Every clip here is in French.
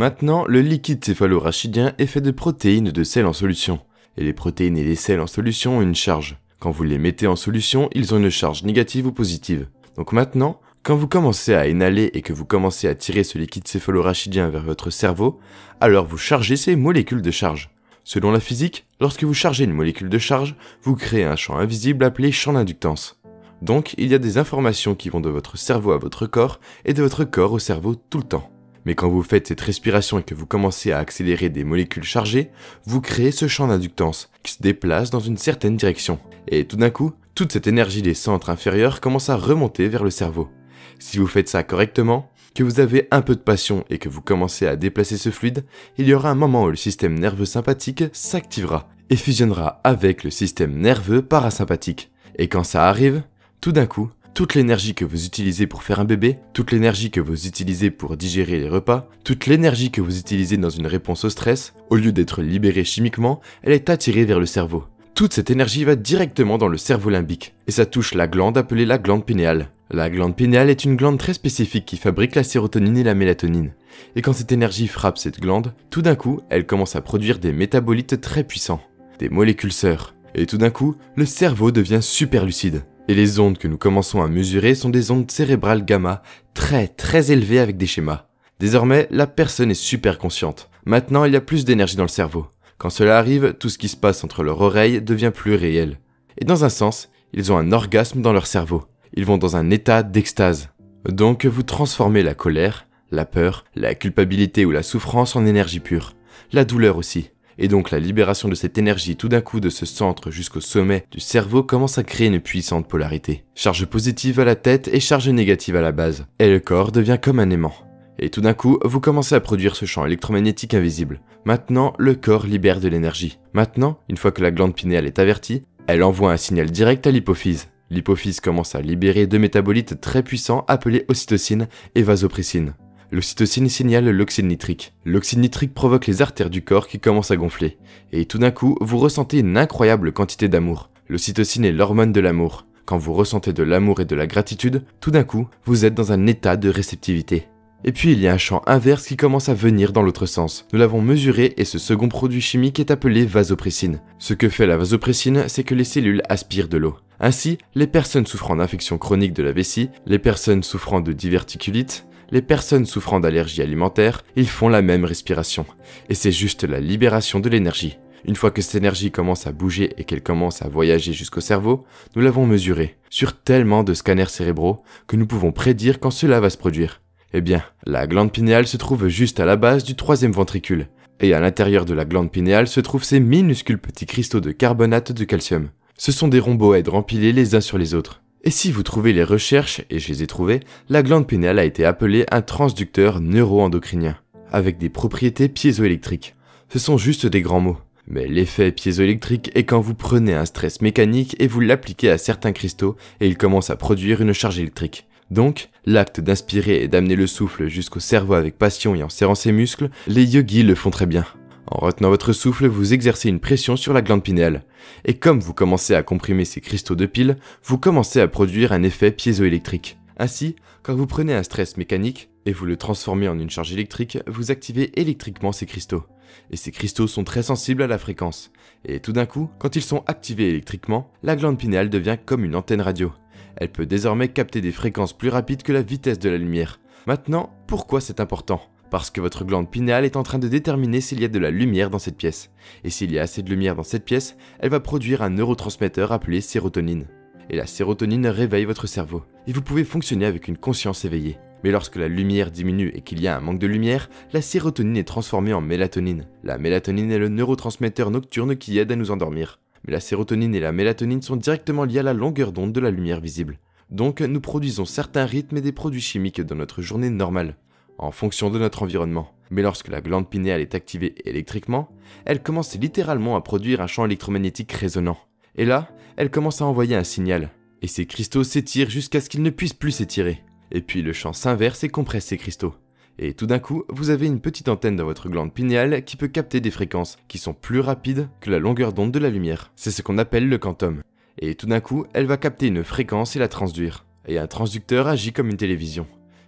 Maintenant, le liquide céphalorachidien est fait de protéines et de sels en solution. Et les protéines et les sels en solution ont une charge. Quand vous les mettez en solution, ils ont une charge négative ou positive. Donc maintenant, quand vous commencez à inhaler et que vous commencez à tirer ce liquide céphalorachidien vers votre cerveau, alors vous chargez ces molécules de charge. Selon la physique, lorsque vous chargez une molécule de charge, vous créez un champ invisible appelé champ d'inductance. Donc, il y a des informations qui vont de votre cerveau à votre corps et de votre corps au cerveau tout le temps. Mais quand vous faites cette respiration et que vous commencez à accélérer des molécules chargées, vous créez ce champ d'inductance qui se déplace dans une certaine direction. Et tout d'un coup, toute cette énergie des centres inférieurs commence à remonter vers le cerveau. Si vous faites ça correctement, que vous avez un peu de passion et que vous commencez à déplacer ce fluide, il y aura un moment où le système nerveux sympathique s'activera et fusionnera avec le système nerveux parasympathique. Et quand ça arrive, tout d'un coup, toute l'énergie que vous utilisez pour faire un bébé, toute l'énergie que vous utilisez pour digérer les repas, toute l'énergie que vous utilisez dans une réponse au stress, au lieu d'être libérée chimiquement, elle est attirée vers le cerveau. Toute cette énergie va directement dans le cerveau limbique, et ça touche la glande appelée la glande pinéale. La glande pinéale est une glande très spécifique qui fabrique la sérotonine et la mélatonine. Et quand cette énergie frappe cette glande, tout d'un coup, elle commence à produire des métabolites très puissants, des molécules sœurs. Et tout d'un coup, le cerveau devient super lucide. Et les ondes que nous commençons à mesurer sont des ondes cérébrales gamma très élevées avec des schémas. Désormais, la personne est super consciente. Maintenant, il y a plus d'énergie dans le cerveau. Quand cela arrive, tout ce qui se passe entre leurs oreilles devient plus réel. Et dans un sens, ils ont un orgasme dans leur cerveau. Ils vont dans un état d'extase. Donc, vous transformez la colère, la peur, la culpabilité ou la souffrance en énergie pure. La douleur aussi. Et donc la libération de cette énergie tout d'un coup de ce centre jusqu'au sommet du cerveau commence à créer une puissante polarité. Charge positive à la tête et charge négative à la base. Et le corps devient comme un aimant. Et tout d'un coup, vous commencez à produire ce champ électromagnétique invisible. Maintenant, le corps libère de l'énergie. Maintenant, une fois que la glande pinéale est avertie, elle envoie un signal direct à l'hypophyse. L'hypophyse commence à libérer deux métabolites très puissants appelés ocytocine et vasopressine. L'ocytocine signale l'oxyde nitrique. L'oxyde nitrique provoque les artères du corps qui commencent à gonfler. Et tout d'un coup, vous ressentez une incroyable quantité d'amour. L'ocytocine est l'hormone de l'amour. Quand vous ressentez de l'amour et de la gratitude, tout d'un coup, vous êtes dans un état de réceptivité. Et puis il y a un champ inverse qui commence à venir dans l'autre sens. Nous l'avons mesuré et ce second produit chimique est appelé vasopressine. Ce que fait la vasopressine, c'est que les cellules aspirent de l'eau. Ainsi, les personnes souffrant d'infections chroniques de la vessie, les personnes souffrant de diverticulite, les personnes souffrant d'allergies alimentaires, ils font la même respiration. Et c'est juste la libération de l'énergie. Une fois que cette énergie commence à bouger et qu'elle commence à voyager jusqu'au cerveau, nous l'avons mesuré sur tellement de scanners cérébraux que nous pouvons prédire quand cela va se produire. Eh bien, la glande pinéale se trouve juste à la base du troisième ventricule. Et à l'intérieur de la glande pinéale se trouvent ces minuscules petits cristaux de carbonate de calcium. Ce sont des rhomboèdres empilés les uns sur les autres. Et si vous trouvez les recherches, et je les ai trouvées, la glande pinéale a été appelée un transducteur neuro-endocrinien, avec des propriétés piézoélectriques. Ce sont juste des grands mots. Mais l'effet piézoélectrique est quand vous prenez un stress mécanique et vous l'appliquez à certains cristaux et ils commencent à produire une charge électrique. Donc, l'acte d'inspirer et d'amener le souffle jusqu'au cerveau avec passion et en serrant ses muscles, les yogis le font très bien. En retenant votre souffle, vous exercez une pression sur la glande pinéale. Et comme vous commencez à comprimer ces cristaux de pile, vous commencez à produire un effet piézoélectrique. Ainsi, quand vous prenez un stress mécanique et vous le transformez en une charge électrique, vous activez électriquement ces cristaux. Et ces cristaux sont très sensibles à la fréquence. Et tout d'un coup, quand ils sont activés électriquement, la glande pinéale devient comme une antenne radio. Elle peut désormais capter des fréquences plus rapides que la vitesse de la lumière. Maintenant, pourquoi c'est important ? Parce que votre glande pinéale est en train de déterminer s'il y a de la lumière dans cette pièce. Et s'il y a assez de lumière dans cette pièce, elle va produire un neurotransmetteur appelé sérotonine. Et la sérotonine réveille votre cerveau. Et vous pouvez fonctionner avec une conscience éveillée. Mais lorsque la lumière diminue et qu'il y a un manque de lumière, la sérotonine est transformée en mélatonine. La mélatonine est le neurotransmetteur nocturne qui aide à nous endormir. Mais la sérotonine et la mélatonine sont directement liées à la longueur d'onde de la lumière visible. Donc nous produisons certains rythmes et des produits chimiques dans notre journée normale, en fonction de notre environnement. Mais lorsque la glande pinéale est activée électriquement, elle commence littéralement à produire un champ électromagnétique résonnant. Et là, elle commence à envoyer un signal. Et ces cristaux s'étirent jusqu'à ce qu'ils ne puissent plus s'étirer. Et puis le champ s'inverse et compresse ces cristaux. Et tout d'un coup, vous avez une petite antenne dans votre glande pinéale qui peut capter des fréquences qui sont plus rapides que la longueur d'onde de la lumière. C'est ce qu'on appelle le quantum. Et tout d'un coup, elle va capter une fréquence et la transduire. Et un transducteur agit comme une télévision.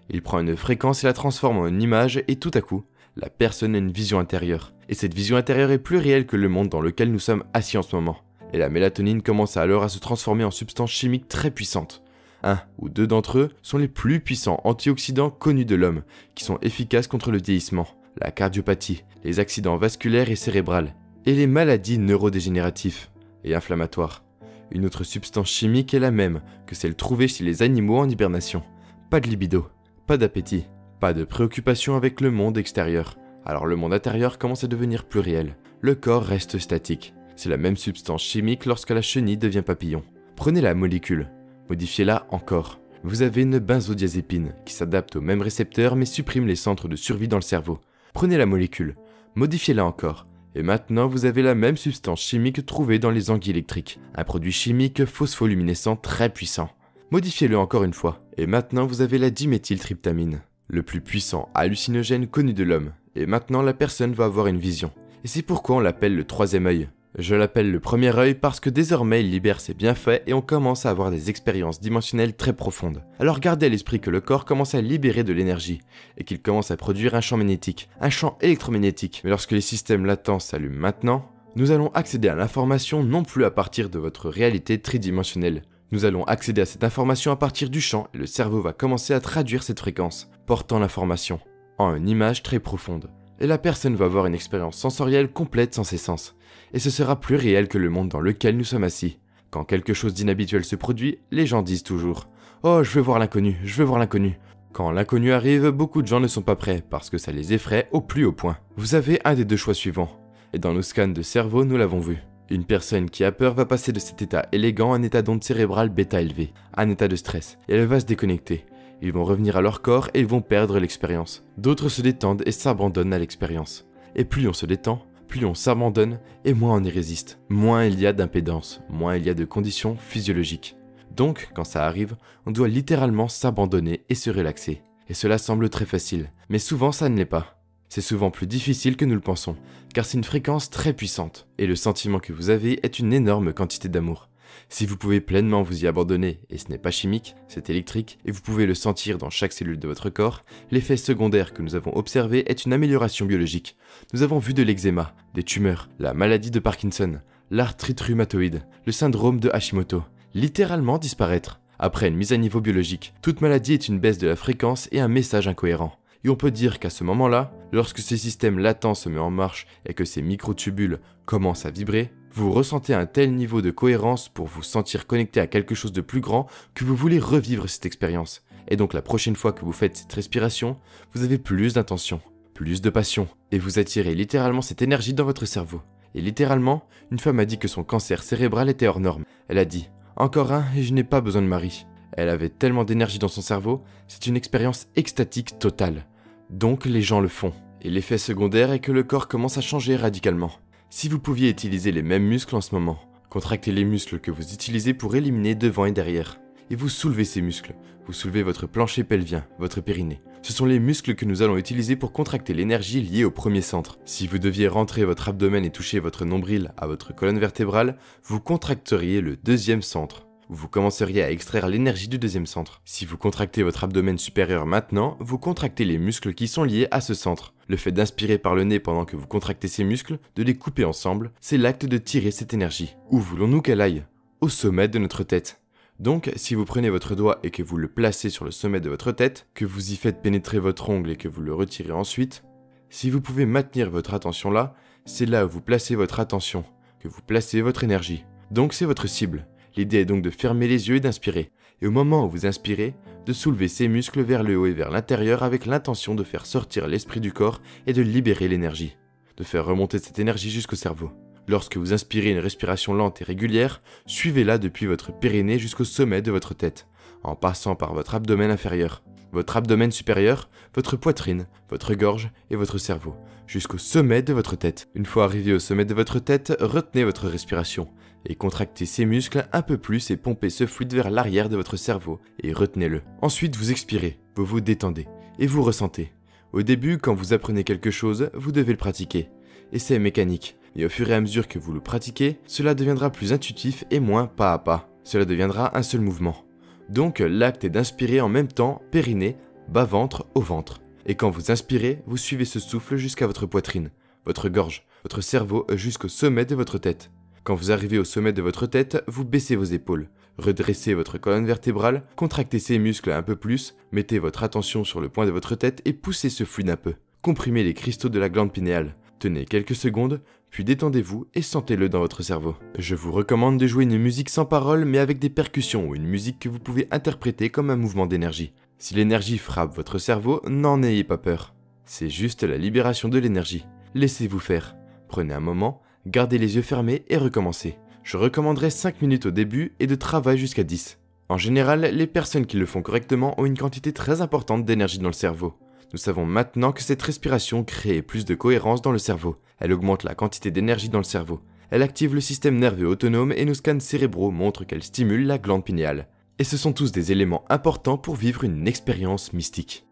Il prend une fréquence et la transforme en une image et tout à coup, La personne a une vision intérieure. Et cette vision intérieure est plus réelle que le monde dans lequel nous sommes assis en ce moment. Et la mélatonine commence alors à se transformer en substances chimiques très puissantes. Un ou deux d'entre eux sont les plus puissants antioxydants connus de l'homme, qui sont efficaces contre le vieillissement, la cardiopathie, les accidents vasculaires et cérébrales, et les maladies neurodégénératives et inflammatoires. Une autre substance chimique est la même que celle trouvée chez les animaux en hibernation. Pas de libido, pas d'appétit, pas de préoccupation avec le monde extérieur. Alors le monde intérieur commence à devenir plus réel. Le corps reste statique. C'est la même substance chimique lorsque la chenille devient papillon. Prenez la molécule, modifiez-la encore. Vous avez une benzodiazépine qui s'adapte aux mêmes récepteurs mais supprime les centres de survie dans le cerveau. Prenez la molécule, modifiez-la encore. Et maintenant vous avez la même substance chimique trouvée dans les anguilles électriques. Un produit chimique phospholuminescent très puissant. Modifiez-le encore une fois. Et maintenant vous avez la diméthyltryptamine, le plus puissant hallucinogène connu de l'homme. Et maintenant la personne va avoir une vision. Et c'est pourquoi on l'appelle le troisième œil. Je l'appelle le premier œil parce que désormais il libère ses bienfaits et on commence à avoir des expériences dimensionnelles très profondes. Alors gardez à l'esprit que le corps commence à libérer de l'énergie et qu'il commence à produire un champ magnétique, un champ électromagnétique. Mais lorsque les systèmes latents s'allument maintenant, nous allons accéder à l'information non plus à partir de votre réalité tridimensionnelle. Nous allons accéder à cette information à partir du champ et le cerveau va commencer à traduire cette fréquence, portant l'information en une image très profonde. Et la personne va avoir une expérience sensorielle complète sans ses sens. Et ce sera plus réel que le monde dans lequel nous sommes assis. Quand quelque chose d'inhabituel se produit, les gens disent toujours « Oh, je veux voir l'inconnu, je veux voir l'inconnu ». Quand l'inconnu arrive, beaucoup de gens ne sont pas prêts parce que ça les effraie au plus haut point. Vous avez un des deux choix suivants. Et dans nos scans de cerveau, nous l'avons vu. Une personne qui a peur va passer de cet état élégant à un état d'onde cérébrale bêta élevé, un état de stress, et elle va se déconnecter. Ils vont revenir à leur corps et ils vont perdre l'expérience. D'autres se détendent et s'abandonnent à l'expérience. Et plus on se détend, plus on s'abandonne et moins on y résiste. Moins il y a d'impédance, moins il y a de conditions physiologiques. Donc, quand ça arrive, on doit littéralement s'abandonner et se relaxer. Et cela semble très facile, mais souvent ça ne l'est pas. C'est souvent plus difficile que nous le pensons, car c'est une fréquence très puissante, et le sentiment que vous avez est une énorme quantité d'amour. Si vous pouvez pleinement vous y abandonner, et ce n'est pas chimique, c'est électrique, et vous pouvez le sentir dans chaque cellule de votre corps, l'effet secondaire que nous avons observé est une amélioration biologique. Nous avons vu de l'eczéma, des tumeurs, la maladie de Parkinson, l'arthrite rhumatoïde, le syndrome de Hashimoto, littéralement disparaître. Après une mise à niveau biologique, toute maladie est une baisse de la fréquence et un message incohérent. Et on peut dire qu'à ce moment-là, lorsque ces systèmes latents se mettent en marche et que ces microtubules commencent à vibrer, vous ressentez un tel niveau de cohérence pour vous sentir connecté à quelque chose de plus grand que vous voulez revivre cette expérience. Et donc la prochaine fois que vous faites cette respiration, vous avez plus d'intention, plus de passion, et vous attirez littéralement cette énergie dans votre cerveau. Et littéralement, une femme a dit que son cancer cérébral était hors norme. Elle a dit « Encore un et je n'ai pas besoin de mari ». Elle avait tellement d'énergie dans son cerveau, c'est une expérience extatique totale. Donc les gens le font. Et l'effet secondaire est que le corps commence à changer radicalement. Si vous pouviez utiliser les mêmes muscles en ce moment, contractez les muscles que vous utilisez pour éliminer devant et derrière. Et vous soulevez ces muscles. Vous soulevez votre plancher pelvien, votre périnée. Ce sont les muscles que nous allons utiliser pour contracter l'énergie liée au premier centre. Si vous deviez rentrer votre abdomen et toucher votre nombril à votre colonne vertébrale, vous contracteriez le deuxième centre. Vous commenceriez à extraire l'énergie du deuxième centre. Si vous contractez votre abdomen supérieur maintenant, vous contractez les muscles qui sont liés à ce centre. Le fait d'inspirer par le nez pendant que vous contractez ces muscles, de les couper ensemble, c'est l'acte de tirer cette énergie. Où voulons-nous qu'elle aille? Au sommet de notre tête. Donc, si vous prenez votre doigt et que vous le placez sur le sommet de votre tête, que vous y faites pénétrer votre ongle et que vous le retirez ensuite, si vous pouvez maintenir votre attention là, c'est là où vous placez votre attention, que vous placez votre énergie. Donc c'est votre cible. L'idée est donc de fermer les yeux et d'inspirer. Et au moment où vous inspirez, de soulever ces muscles vers le haut et vers l'intérieur avec l'intention de faire sortir l'esprit du corps et de libérer l'énergie. De faire remonter cette énergie jusqu'au cerveau. Lorsque vous inspirez une respiration lente et régulière, suivez-la depuis votre périnée jusqu'au sommet de votre tête, en passant par votre abdomen inférieur, votre abdomen supérieur, votre poitrine, votre gorge et votre cerveau, jusqu'au sommet de votre tête. Une fois arrivé au sommet de votre tête, retenez votre respiration et contractez ces muscles un peu plus et pompez ce fluide vers l'arrière de votre cerveau et retenez-le. Ensuite, vous expirez, vous vous détendez et vous ressentez. Au début, quand vous apprenez quelque chose, vous devez le pratiquer. Et c'est mécanique. Et au fur et à mesure que vous le pratiquez, cela deviendra plus intuitif et moins pas à pas. Cela deviendra un seul mouvement. Donc l'acte est d'inspirer en même temps périnée, bas-ventre, haut-ventre. Et quand vous inspirez, vous suivez ce souffle jusqu'à votre poitrine, votre gorge, votre cerveau jusqu'au sommet de votre tête. Quand vous arrivez au sommet de votre tête, vous baissez vos épaules, redressez votre colonne vertébrale, contractez ces muscles un peu plus, mettez votre attention sur le point de votre tête et poussez ce fluide un peu. Comprimez les cristaux de la glande pinéale. Tenez quelques secondes, puis détendez-vous et sentez-le dans votre cerveau. Je vous recommande de jouer une musique sans parole mais avec des percussions ou une musique que vous pouvez interpréter comme un mouvement d'énergie. Si l'énergie frappe votre cerveau, n'en ayez pas peur. C'est juste la libération de l'énergie. Laissez-vous faire. Prenez un moment, gardez les yeux fermés et recommencez. Je recommanderais 5 minutes au début et de travail jusqu'à 10. En général, les personnes qui le font correctement ont une quantité très importante d'énergie dans le cerveau. Nous savons maintenant que cette respiration crée plus de cohérence dans le cerveau. Elle augmente la quantité d'énergie dans le cerveau. Elle active le système nerveux autonome et nos scans cérébraux montrent qu'elle stimule la glande pinéale. Et ce sont tous des éléments importants pour vivre une expérience mystique.